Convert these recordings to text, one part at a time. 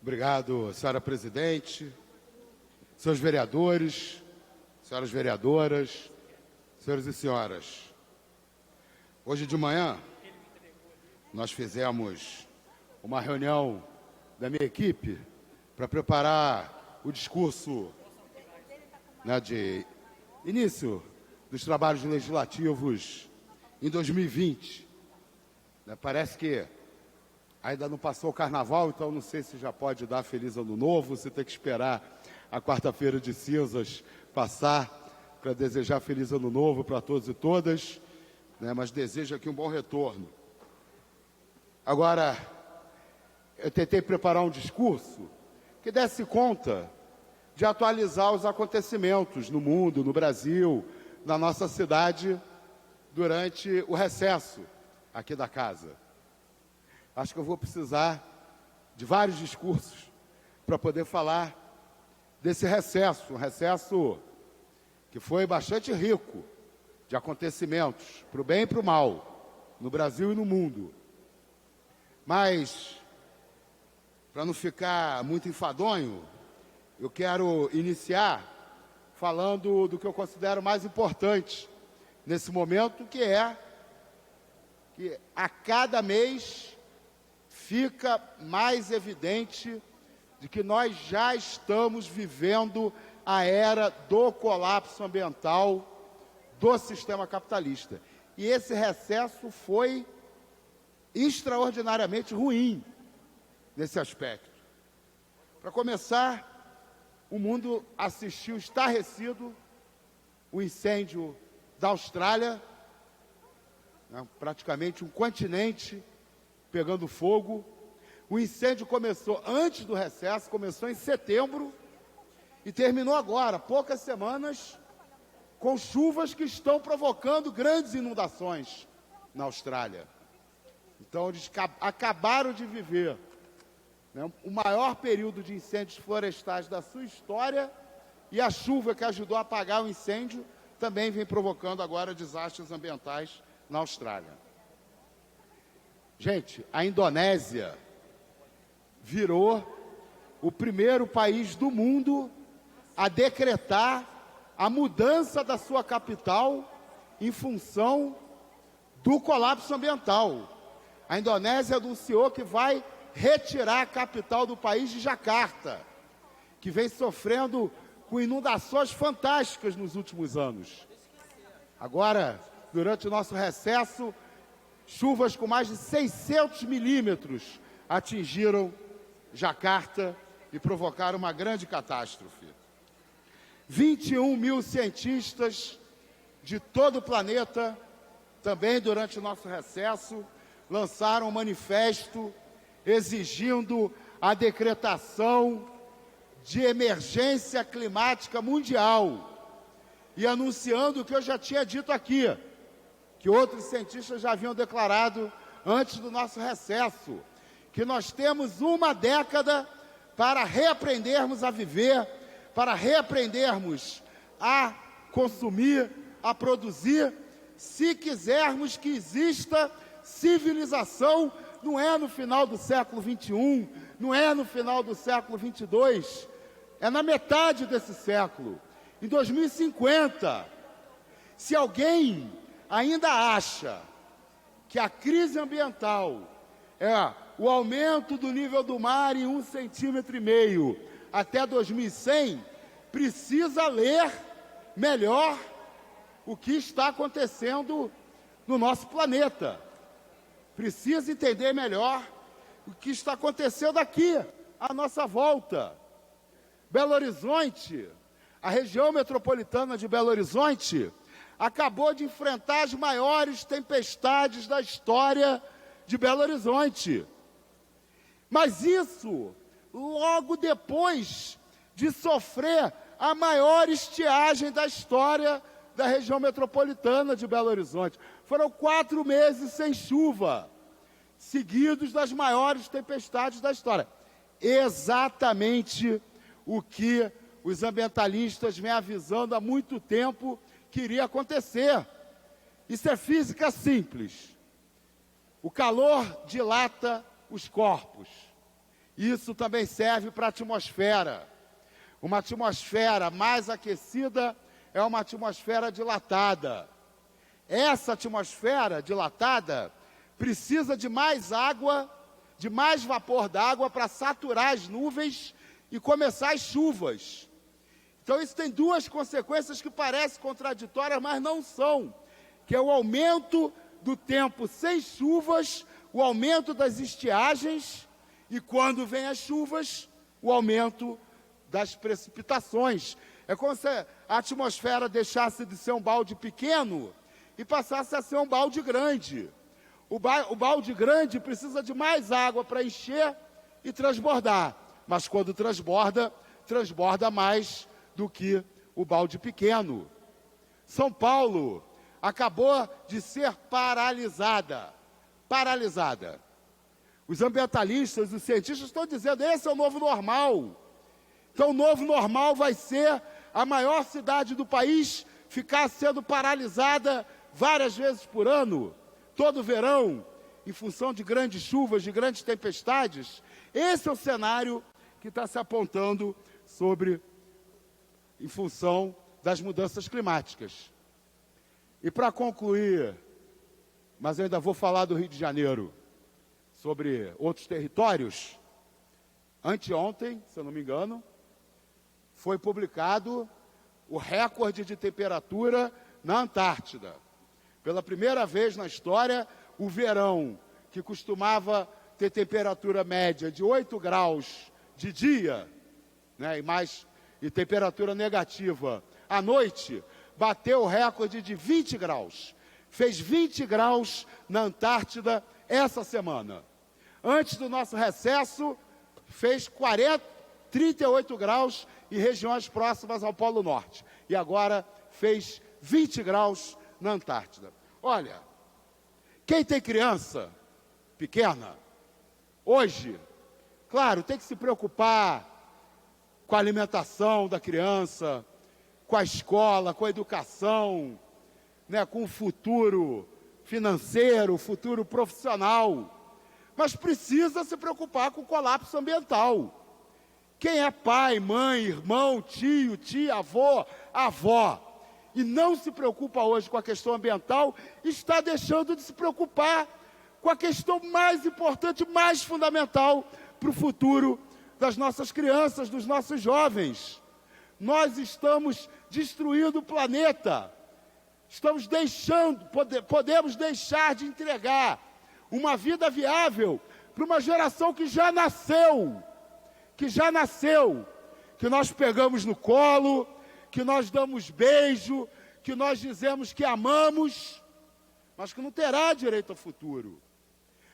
Obrigado, senhora presidente, senhores vereadores, senhoras vereadoras, senhores e senhoras. Hoje de manhã, nós fizemos uma reunião da minha equipe para preparar o discurso de início dos trabalhos legislativos em 2020. Parece que ainda não passou o carnaval, então não sei se já pode dar feliz ano novo, se tem que esperar a quarta-feira de cinzas passar para desejar feliz ano novo para todos e todas, mas desejo aqui um bom retorno. Agora, eu tentei preparar um discurso que desse conta de atualizar os acontecimentos no mundo, no Brasil, na nossa cidade, durante o recesso aqui da casa. Acho que eu vou precisar de vários discursos para poder falar desse recesso, um recesso que foi bastante rico de acontecimentos, para o bem e para o mal, no Brasil e no mundo. Mas, para não ficar muito enfadonho, eu quero iniciar falando do que eu considero mais importante nesse momento, que é que a cada mês fica mais evidente de que nós já estamos vivendo a era do colapso ambiental do sistema capitalista. E esse recesso foi extraordinariamente ruim nesse aspecto. Para começar, o mundo assistiu estarrecido o incêndio da Austrália, praticamente um continente pegando fogo. O incêndio começou antes do recesso, começou em setembro e terminou agora, poucas semanas, com chuvas que estão provocando grandes inundações na Austrália. Então, eles acabaram de viver o maior período de incêndios florestais da sua história, e a chuva que ajudou a apagar o incêndio também vem provocando agora desastres ambientais na Austrália. Gente, a Indonésia virou o primeiro país do mundo a decretar a mudança da sua capital em função do colapso ambiental. A Indonésia anunciou que vai retirar a capital do país de Jacarta, que vem sofrendo com inundações fantásticas nos últimos anos. Agora, durante o nosso recesso, chuvas com mais de 600 milímetros atingiram Jacarta e provocaram uma grande catástrofe. 21 mil cientistas de todo o planeta, também durante o nosso recesso, lançaram um manifesto exigindo a decretação de emergência climática mundial e anunciando o que eu já tinha dito aqui, que outros cientistas já haviam declarado antes do nosso recesso, que nós temos uma década para reaprendermos a viver, para reaprendermos a consumir, a produzir, se quisermos que exista civilização. Não é no final do século XXI, não é no final do século XXII, é na metade desse século, em 2050. Se alguém ainda acha que a crise ambiental é o aumento do nível do mar em 1,5 centímetro até 2100, precisa ler melhor o que está acontecendo no nosso planeta. Precisa entender melhor o que está acontecendo aqui, à nossa volta. Belo Horizonte, a região metropolitana de Belo Horizonte, acabou de enfrentar as maiores tempestades da história de Belo Horizonte. Mas isso logo depois de sofrer a maior estiagem da história da região metropolitana de Belo Horizonte. Foram 4 meses sem chuva, seguidos das maiores tempestades da história. Exatamente o que os ambientalistas vêm avisando há muito tempo que iria acontecer. Isso é física simples. O calor dilata os corpos. Isso também serve para a atmosfera. Uma atmosfera mais aquecida é uma atmosfera dilatada. Essa atmosfera dilatada precisa de mais água, de mais vapor d'água para saturar as nuvens e começar as chuvas. Então isso tem duas consequências que parecem contraditórias, mas não são, que é o aumento do tempo sem chuvas, o aumento das estiagens e, quando vem as chuvas, o aumento das precipitações. É como se a atmosfera deixasse de ser um balde pequeno e passasse a ser um balde grande. O balde grande precisa de mais água para encher e transbordar, mas quando transborda, transborda mais do que o balde pequeno. São Paulo acabou de ser paralisada. Os ambientalistas, os cientistas estão dizendo, esse é o novo normal. Então o novo normal vai ser a maior cidade do país ficar sendo paralisada várias vezes por ano, todo verão, em função de grandes chuvas, de grandes tempestades. Esse é o cenário que está se apontando em função das mudanças climáticas. E para concluir, mas eu ainda vou falar do Rio de Janeiro, sobre outros territórios, anteontem, se eu não me engano, foi publicado o recorde de temperatura na Antártida. Pela primeira vez na história, o verão, que costumava ter temperatura média de 8 graus de dia, né, e temperatura negativa à noite, bateu o recorde de 20 graus. Fez 20 graus na Antártida essa semana. Antes do nosso recesso, fez 38 graus em regiões próximas ao Polo Norte. E agora fez 20 graus na Antártida. Olha, quem tem criança pequena, hoje, claro, tem que se preocupar com a alimentação da criança, com a escola, com a educação, né, com o futuro financeiro, o futuro profissional. Mas precisa se preocupar com o colapso ambiental. Quem é pai, mãe, irmão, tio, tia, avó, e não se preocupa hoje com a questão ambiental, está deixando de se preocupar com a questão mais importante, mais fundamental para o futuro das nossas crianças, dos nossos jovens. Nós estamos destruindo o planeta. Podemos deixar de entregar uma vida viável para uma geração que já nasceu, que nós pegamos no colo, que nós damos beijo, que nós dizemos que amamos, mas que não terá direito ao futuro.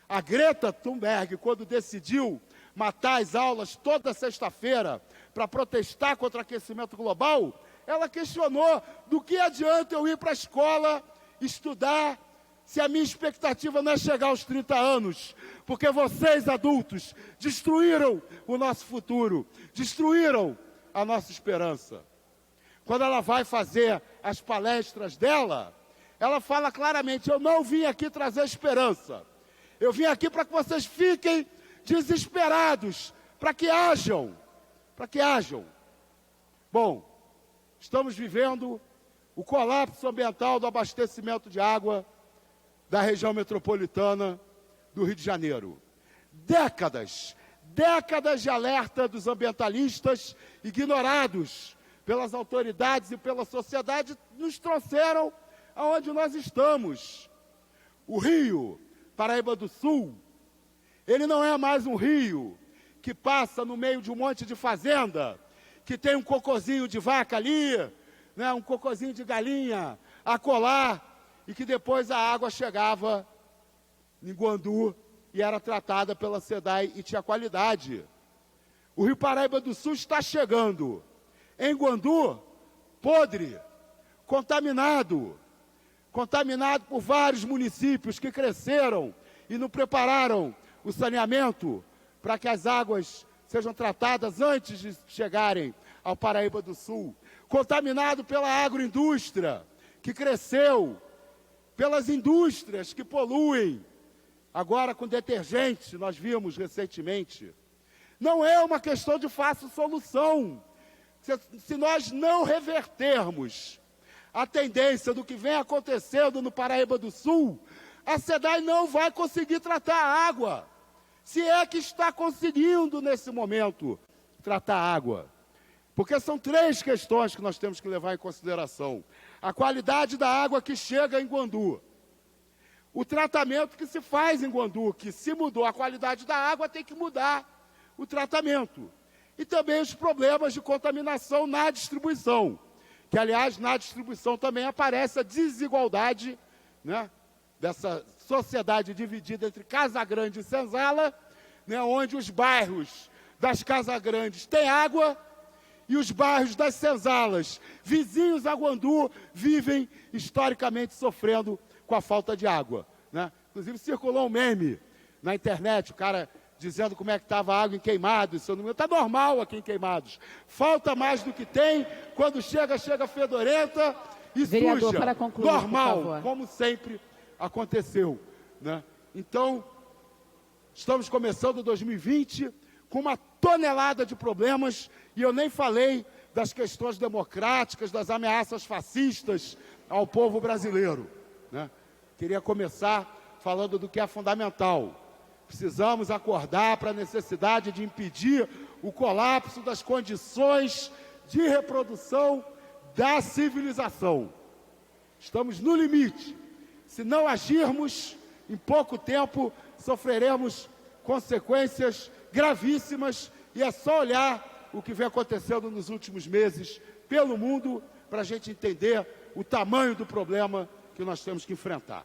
A Greta Thunberg, quando decidiu matar as aulas toda sexta-feira para protestar contra o aquecimento global, ela questionou: do que adianta eu ir para a escola estudar se a minha expectativa não é chegar aos 30 anos? Porque vocês, adultos, destruíram o nosso futuro, destruíram a nossa esperança. Quando ela vai fazer as palestras dela, ela fala claramente: eu não vim aqui trazer esperança. Eu vim aqui para que vocês fiquem desesperados, para que hajam. Bom, estamos vivendo o colapso ambiental do abastecimento de água da região metropolitana do Rio de Janeiro. Décadas de alerta dos ambientalistas, ignorados pelas autoridades e pela sociedade, nos trouxeram aonde nós estamos. O Rio Paraíba do Sul, ele não é mais um rio que passa no meio de um monte de fazenda, que tem um cocôzinho de vaca ali, né, um cocôzinho de galinha acolá, e que depois a água chegava em Guandu e era tratada pela SEDAI e tinha qualidade. O Rio Paraíba do Sul está chegando em Guandu podre, contaminado por vários municípios que cresceram e não prepararam o saneamento para que as águas sejam tratadas antes de chegarem ao Paraíba do Sul. Contaminado pela agroindústria, que cresceu, pelas indústrias que poluem, agora com detergente, nós vimos recentemente. não é uma questão de fácil solução. Se nós não revertermos a tendência do que vem acontecendo no Paraíba do Sul, a SEDAI não vai conseguir tratar a água. Se é que está conseguindo, nesse momento, tratar a água. Porque são 3 questões que nós temos que levar em consideração. A qualidade da água que chega em Guandu. O tratamento que se faz em Guandu, que se mudou a qualidade da água, tem que mudar o tratamento. E também os problemas de contaminação na distribuição. Que, aliás, na distribuição também aparece a desigualdade, né, dessa sociedade dividida entre Casa Grande e Senzala, né, onde os bairros das Casa Grandes têm água e os bairros das Senzalas, vizinhos a Guandu, vivem historicamente sofrendo com a falta de água, né? Inclusive circulou um meme na internet, o cara dizendo como é que estava a água em Queimados. Seu número está normal aqui em Queimados. Falta mais do que tem, quando chega fedorenta e Vereador, suja. para concluir, normal, por favor. como sempre aconteceu, né? Então, estamos começando 2020 com uma tonelada de problemas, e eu nem falei das questões democráticas, das ameaças fascistas ao povo brasileiro, né? Queria começar falando do que é fundamental. Precisamos acordar para a necessidade de impedir o colapso das condições de reprodução da civilização. Estamos no limite. Se não agirmos, em pouco tempo sofreremos consequências gravíssimas, e é só olhar o que vem acontecendo nos últimos meses pelo mundo para a gente entender o tamanho do problema que nós temos que enfrentar.